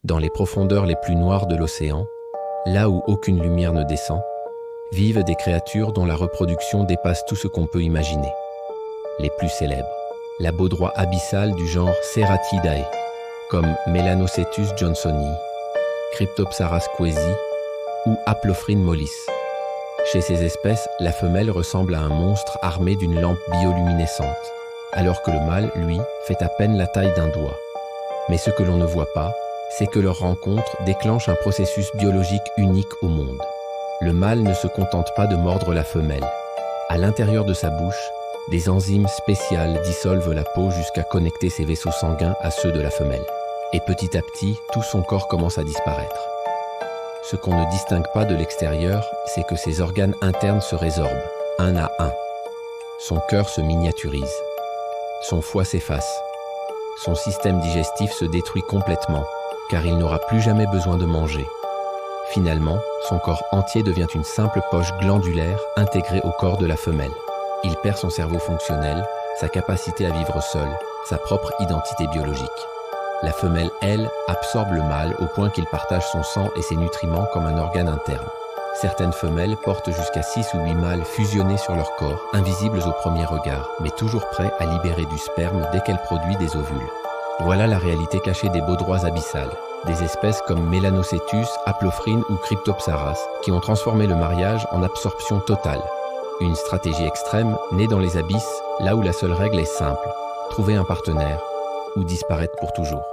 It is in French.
Dans les profondeurs les plus noires de l'océan, là où aucune lumière ne descend, vivent des créatures dont la reproduction dépasse tout ce qu'on peut imaginer. Les plus célèbres, la baudroie abyssale du genre Ceratidae, comme Melanocetus johnsoni, Cryptopsaras quesii ou Haplophrine mollis. Chez ces espèces, la femelle ressemble à un monstre armé d'une lampe bioluminescente, alors que le mâle, lui, fait à peine la taille d'un doigt. Mais ce que l'on ne voit pas, c'est que leur rencontre déclenche un processus biologique unique au monde. Le mâle ne se contente pas de mordre la femelle. À l'intérieur de sa bouche, des enzymes spéciales dissolvent la peau jusqu'à connecter ses vaisseaux sanguins à ceux de la femelle. Et petit à petit, tout son corps commence à disparaître. Ce qu'on ne distingue pas de l'extérieur, c'est que ses organes internes se résorbent, un à un. Son cœur se miniaturise. Son foie s'efface. Son système digestif se détruit complètement, car il n'aura plus jamais besoin de manger. Finalement, son corps entier devient une simple poche glandulaire intégrée au corps de la femelle. Il perd son cerveau fonctionnel, sa capacité à vivre seul, sa propre identité biologique. La femelle, elle, absorbe le mâle au point qu'il partage son sang et ses nutriments comme un organe interne. Certaines femelles portent jusqu'à 6 ou 8 mâles fusionnés sur leur corps, invisibles au premier regard, mais toujours prêts à libérer du sperme dès qu'elle produit des ovules. Voilà la réalité cachée des baudroies abyssales, des espèces comme Melanocetus, Haplophrine ou Cryptopsaras, qui ont transformé le mariage en absorption totale. Une stratégie extrême née dans les abysses, là où la seule règle est simple, trouver un partenaire ou disparaître pour toujours.